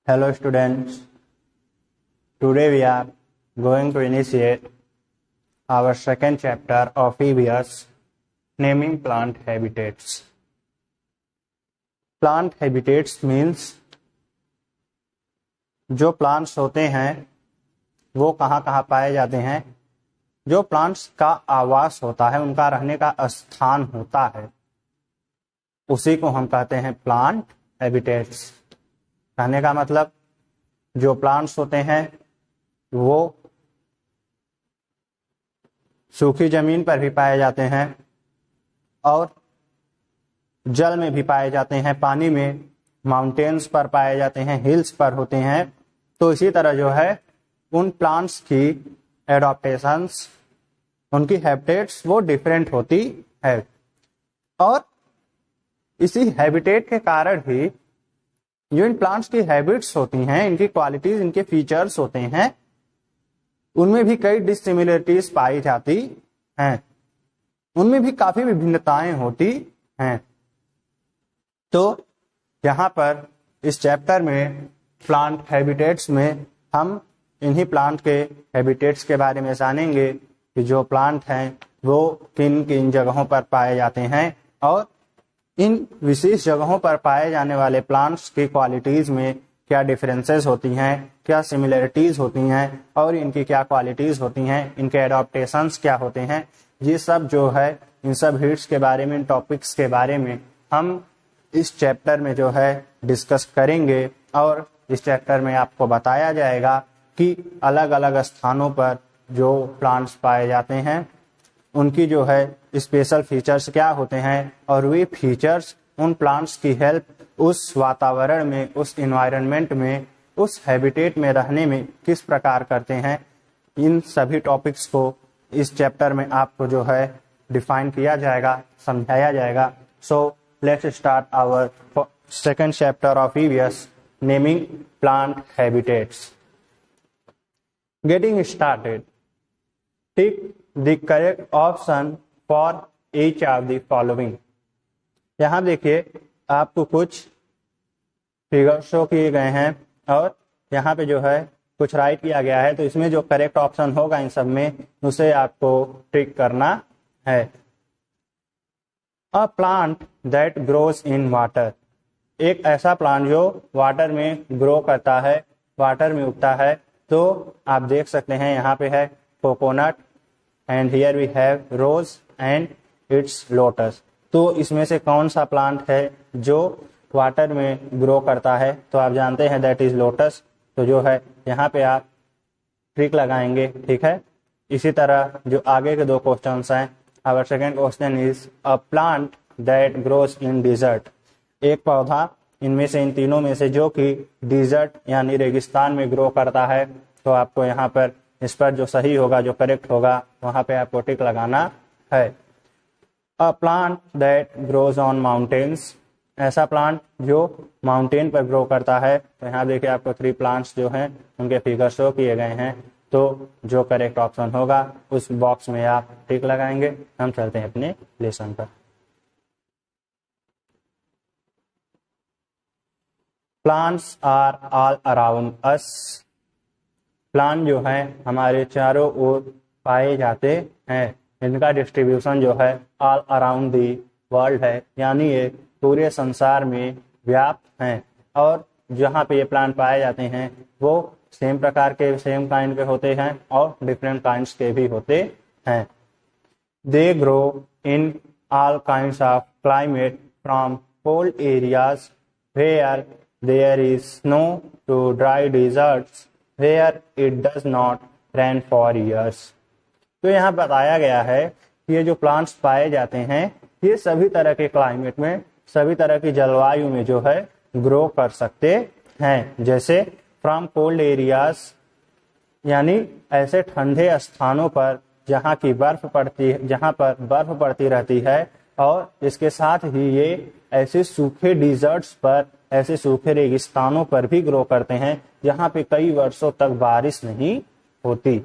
Hello students, today we are going to initiate our second chapter of EVS, naming plant habitats. Plant habitats means जो plants होते हैं वो कहाँ कहाँ पाए जाते हैं, जो प्लांट्स का आवास होता है, उनका रहने का स्थान होता है, उसी को हम कहते हैं प्लांट हैबिटेट्स। कहने का मतलब जो प्लांट्स होते हैं वो सूखी जमीन पर भी पाए जाते हैं और जल में भी पाए जाते हैं, पानी में, माउंटेन्स पर पाए जाते हैं, हिल्स पर होते हैं। तो इसी तरह जो है उन प्लांट्स की एडॉप्टेशंस, उनकी हैबिटेट्स वो डिफरेंट होती है और इसी हैबिटेट के कारण ही जो इन प्लांट्स की हैबिट्स होती हैं, इनकी क्वालिटीज, इनके फीचर्स होते हैं, उनमें भी कई डिसिमिलरिटीज पाई जाती हैं, उनमें भी काफी विभिन्नताएं होती हैं। तो यहाँ पर इस चैप्टर में प्लांट हैबिटेट्स में हम इन्हीं प्लांट के हैबिटेट्स के बारे में जानेंगे कि जो प्लांट हैं वो किन किन जगहों पर पाए जाते हैं और इन विशेष जगहों पर पाए जाने वाले प्लांट्स की क्वालिटीज में क्या डिफरेंसेस होती हैं, क्या सिमिलरिटीज होती हैं और इनकी क्या क्वालिटीज होती हैं, इनके एडॉप्टेशंस क्या होते हैं। ये सब जो है इन सब हिट्स के बारे में, इन टॉपिक्स के बारे में हम इस चैप्टर में जो है डिस्कस करेंगे और इस चैप्टर में आपको बताया जाएगा कि अलग अलग स्थानों पर जो प्लांट्स पाए जाते हैं उनकी जो है स्पेशल फीचर्स क्या होते हैं और वे फीचर्स उन प्लांट्स की हेल्प उस वातावरण में, उस इन्वायरमेंट में, उस हैबिटेट में रहने में किस प्रकार करते हैं। इन सभी टॉपिक्स को इस चैप्टर में आपको जो है डिफाइन किया जाएगा, समझाया जाएगा। So let's start our second chapter of EVS, naming plant habitats. Getting started, tick the correct option for each of the following. यहाँ देखिए आपको कुछ फिगर शो किए गए हैं और यहाँ पे जो है कुछ राइट किया गया है, तो इसमें जो करेक्ट ऑप्शन होगा इन सब में उसे आपको टिक करना है। अ plant that grows in water, एक ऐसा प्लांट जो वाटर में ग्रो करता है, वाटर में उगता है। तो आप देख सकते हैं यहाँ पे है coconut and here we have rose and it's lotus. तो इसमें से कौन सा प्लांट है जो वाटर में ग्रो करता है, तो आप जानते हैं दैट इज लोटस। तो जो है यहाँ पे आप ट्रिक लगाएंगे, ठीक है। इसी तरह जो आगे के दो क्वेश्चंस हैं, our second question is a plant that grows in desert, एक पौधा इनमें से, इन तीनों में से जो कि डिजर्ट यानी रेगिस्तान में ग्रो करता है। तो आपको यहाँ पर इस पर जो सही होगा, जो करेक्ट होगा, वहां पे आपको टिक लगाना है। अ plant that grows on mountains, ऐसा प्लांट जो माउंटेन पर ग्रो करता है। तो यहाँ देखिए आपको 3 प्लांट्स जो हैं उनके फिगर शो किए गए हैं। तो जो करेक्ट ऑप्शन होगा उस बॉक्स में आप टिक लगाएंगे। हम चलते हैं अपने लेसन पर। Plants are all around us, plant जो है हमारे चारों ओर पाए जाते हैं। इनका डिस्ट्रीब्यूशन जो है ऑल अराउंड दी वर्ल्ड है, यानी ये पूरे संसार में व्याप्त हैं और जहाँ पे ये प्लांट पाए जाते हैं वो सेम प्रकार के, सेम काइंड के होते हैं और डिफरेंट काइंड्स के भी होते हैं। They grow in all kinds of climate from cold areas where there is snow to dry deserts where it does not rain for years। तो यहाँ बताया गया है कि ये जो प्लांट्स पाए जाते हैं ये सभी तरह के क्लाइमेट में, सभी तरह की जलवायु में जो है ग्रो कर सकते हैं। जैसे फ्रॉम कोल्ड एरियाज, यानी ऐसे ठंडे स्थानों पर जहाँ की बर्फ पड़ती है, जहाँ पर बर्फ पड़ती रहती है, और इसके साथ ही ये ऐसे सूखे डिजर्ट्स पर, ऐसे सूखे रेगिस्तानों पर भी ग्रो करते हैं जहाँ पे कई वर्षों तक बारिश नहीं होती।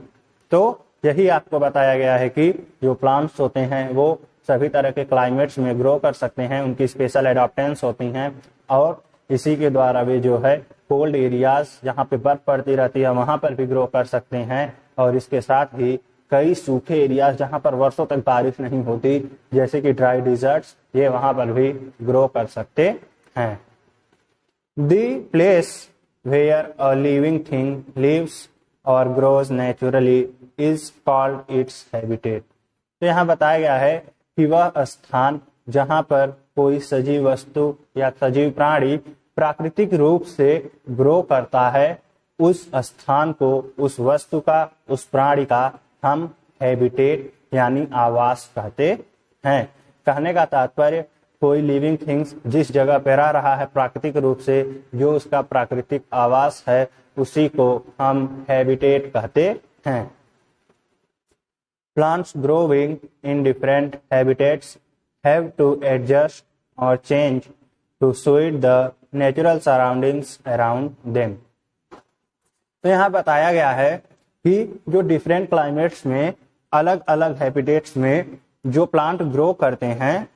तो यही आपको बताया गया है कि जो प्लांट्स होते हैं वो सभी तरह के क्लाइमेट्स में ग्रो कर सकते हैं, उनकी स्पेशल एडॉप्टेंस होती हैं और इसी के द्वारा वे जो है कोल्ड एरियाज जहाँ पे बर्फ पड़ती रहती है वहां पर भी ग्रो कर सकते हैं, और इसके साथ ही कई सूखे एरियाज जहाँ पर वर्षों तक बारिश नहीं होती जैसे कि ड्राई डिजर्ट्स, ये वहां पर भी ग्रो कर सकते हैं। The place where a living thing lives or grows naturally is called its habitat। तो यहाँ बताया गया है कि वह स्थान जहाँ पर कोई सजीव वस्तु या सजीव प्राणी प्राकृतिक रूप से ग्रो करता है, उस स्थान को, उस वस्तु का, उस प्राणी का हम हैबिटेट यानी आवास कहते हैं। कहने का तात्पर्य कोई लिविंग थिंग्स जिस जगह पे रह रहा है प्राकृतिक रूप से, जो उसका प्राकृतिक आवास है, उसी को हम हैबिटेट कहते हैं। Plants growing in different habitats have to adjust और change to suit the natural surroundings around them. तो यहाँ बताया गया है कि जो डिफरेंट क्लाइमेट्स में, अलग अलग हैबिटेट्स में जो प्लांट ग्रो करते हैं,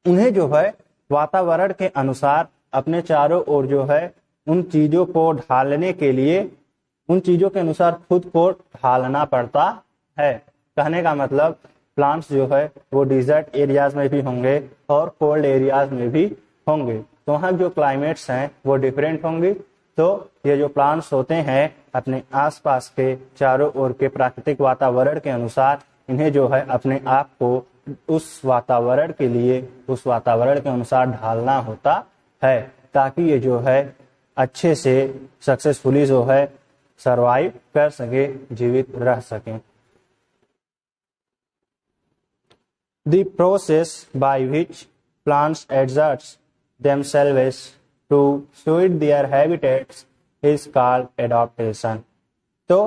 उन्हें जो है वातावरण के अनुसार अपने चारों ओर जो है उन चीजों को ढालने के लिए, उन चीजों के अनुसार खुद को ढालना पड़ता है। कहने का मतलब प्लांट्स जो है वो डिजर्ट एरियाज में भी होंगे और कोल्ड एरियाज में भी होंगे, तो वहाँ जो क्लाइमेट्स हैं वो डिफरेंट होंगी। तो ये जो प्लांट्स होते हैं अपने आसपास के चारों ओर के प्राकृतिक वातावरण के अनुसार इन्हें जो है अपने आप को उस वातावरण के लिए, उस वातावरण के अनुसार ढालना होता है, ताकि ये जो है अच्छे से सक्सेसफुली जो है सरवाइव कर सके, जीवित रह सके। The process by which plants adjust themselves to suit their habitats is called adaptation। तो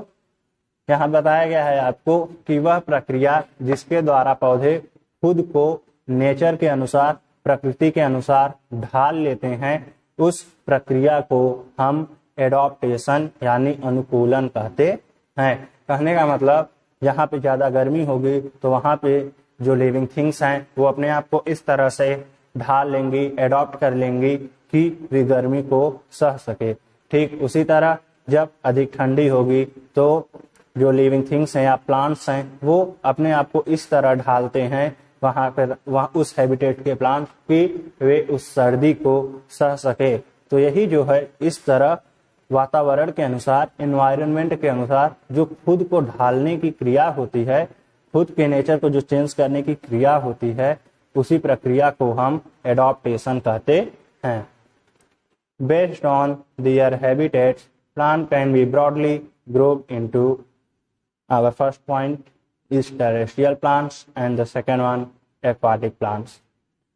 यहाँ बताया गया है आपको कि वह प्रक्रिया जिसके द्वारा पौधे खुद को नेचर के अनुसार, प्रकृति के अनुसार ढाल लेते हैं, उस प्रक्रिया को हम एडॉप्टेशन यानी अनुकूलन कहते हैं। कहने का मतलब यहाँ पे ज्यादा गर्मी होगी तो वहां पे जो लिविंग थिंग्स हैं वो अपने आप को इस तरह से ढाल लेंगी, एडॉप्ट कर लेंगी कि वे गर्मी को सह सके। ठीक उसी तरह जब अधिक ठंडी होगी तो जो लिविंग थिंग्स हैं या प्लांट्स हैं वो अपने आप को इस तरह ढालते हैं वहां पर, वहां उस हैबिटेट के प्लांट की वे उस सर्दी को सह सके। तो यही जो है इस तरह वातावरण के अनुसार, एनवायरनमेंट के अनुसार जो खुद को ढालने की क्रिया होती है, खुद के नेचर को जो चेंज करने की क्रिया होती है, उसी प्रक्रिया को हम एडॉप्टेशन कहते हैं। Based on their habitats, plant can be broadly grouped into, our first point is terrestrial plants and the second one aquatic plants।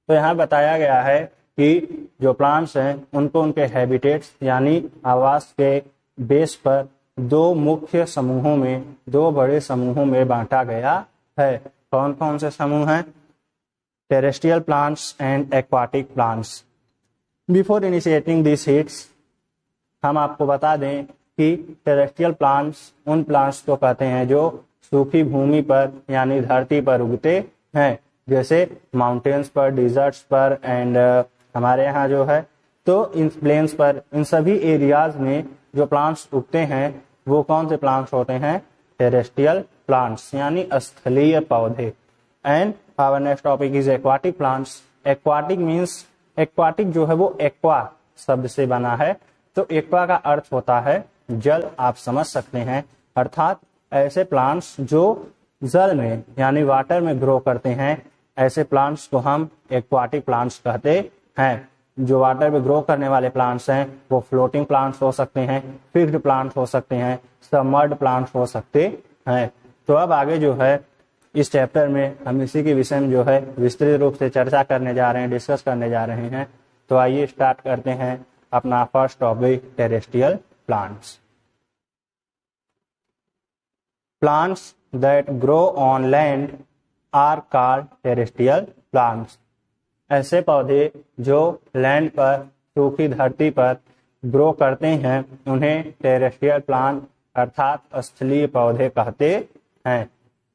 तो यहाँ बताया गया है कि जो प्लांट्स हैं उनको उनके हैबिटेट्स यानी आवास के बेस पर दो मुख्य समूहों में, दो बड़े समूहों में बांटा गया है। कौन कौन से समूह हैं? Terrestrial plants and aquatic plants. Before initiating this hits हम आपको बता दें कि टेरेस्ट्रियल प्लांट्स उन प्लांट्स को कहते हैं जो सूखी भूमि पर यानी धरती पर उगते हैं, जैसे माउंटेन्स पर, डिजर्ट्स पर एंड हमारे यहाँ जो है तो इन प्लेन्स पर, इन सभी एरियाज में जो प्लांट्स उगते हैं वो कौन से प्लांट्स होते हैं? टेरेस्ट्रियल प्लांट्स यानी स्थलीय पौधे। And our next topic is aquatic plants. Aquatic means, aquatic जो है वो एक्वा शब्द से बना है, तो एक्वा का अर्थ होता है जल, आप समझ सकते हैं, अर्थात ऐसे प्लांट्स जो जल में यानी वाटर में ग्रो करते हैं, ऐसे प्लांट्स को हम एक्वाटिक प्लांट्स कहते हैं। जो वाटर में ग्रो करने वाले प्लांट्स हैं वो फ्लोटिंग प्लांट्स हो सकते हैं, फिक्स्ड प्लांट्स हो सकते हैं, सबमर्ज्ड प्लांट्स हो सकते हैं। तो अब आगे जो है इस चैप्टर में हम इसी के विषय में जो है विस्तृत रूप से चर्चा करने जा रहे हैं, डिस्कस करने जा रहे हैं। तो आइए स्टार्ट करते हैं अपना first topic, terrestrial plants. Plants that grow on land are called terrestrial plants. ऐसे पौधे जो लैंड पर, सूखी धरती पर ग्रो करते हैं उन्हें टेरेस्ट्रियल प्लांट अर्थात स्थलीय पौधे कहते हैं।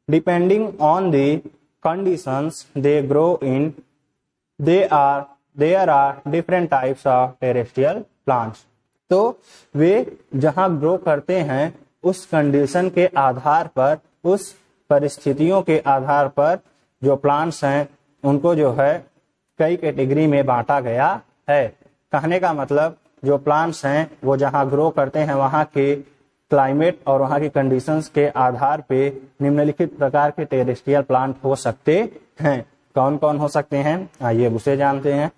Depending on the conditions they grow in, there are different types of terrestrial plants. तो वे जहां ग्रो करते हैं उस कंडीशन के आधार पर, उस परिस्थितियों के आधार पर जो प्लांट्स हैं उनको जो है कई कैटेगरी में बांटा गया है। कहने का मतलब जो प्लांट्स हैं वो जहां ग्रो करते हैं वहां के क्लाइमेट और वहां की कंडीशंस के आधार पे निम्नलिखित प्रकार के टेरेस्ट्रियल प्लांट हो सकते हैं। कौन कौन हो सकते हैं आइए उसे जानते हैं।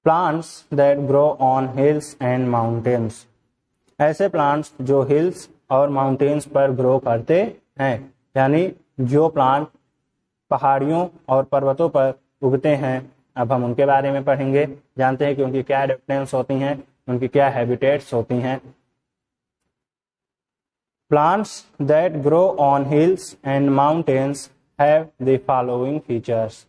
Plants that grow on hills and mountains, ऐसे प्लांट्स जो हिल्स और माउंटेन्स पर ग्रो करते हैं, यानी जो प्लांट पहाड़ियों और पर्वतों पर उगते हैं। अब हम उनके बारे में पढ़ेंगे, जानते हैं कि उनकी क्या एडेप्टेंस होती हैं, उनकी क्या हैबिटेट्स होती हैं। Plants that grow on hills and mountains have the following features.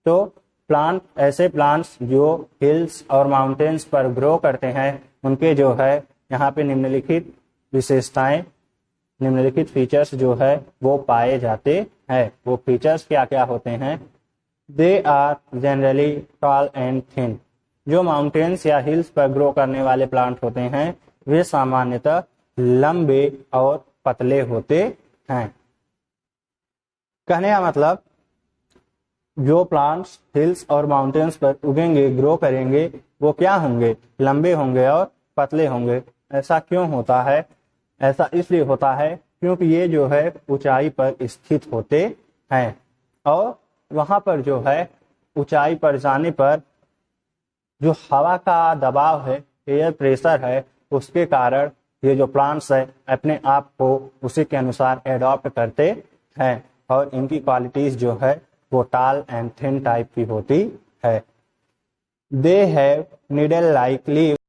तो प्लांट, ऐसे प्लांट्स जो हिल्स और माउंटेन्स पर ग्रो करते हैं उनके जो है यहाँ पे निम्नलिखित विशेषताएं, निम्नलिखित फीचर्स जो है वो पाए जाते हैं। वो फीचर्स क्या क्या होते हैं? They are generally tall and thin. जो माउंटेन्स या हिल्स पर ग्रो करने वाले प्लांट होते हैं वे सामान्यतः लंबे और पतले होते हैं। कहने का मतलब जो प्लांट्स हिल्स और माउंटेन्स पर उगेंगे, ग्रो करेंगे, वो क्या होंगे? लंबे होंगे और पतले होंगे। ऐसा क्यों होता है? ऐसा इसलिए होता है क्योंकि ये जो है ऊंचाई पर स्थित होते हैं और वहां पर जो है ऊंचाई पर जाने पर जो हवा का दबाव है, एयर प्रेशर है, उसके कारण ये जो प्लांट्स है अपने आप को उसी के अनुसार एडॉप्ट करते हैं और इनकी क्वालिटीज जो है वो टाल एंड थिन टाइप की होती है। They have needle like leaves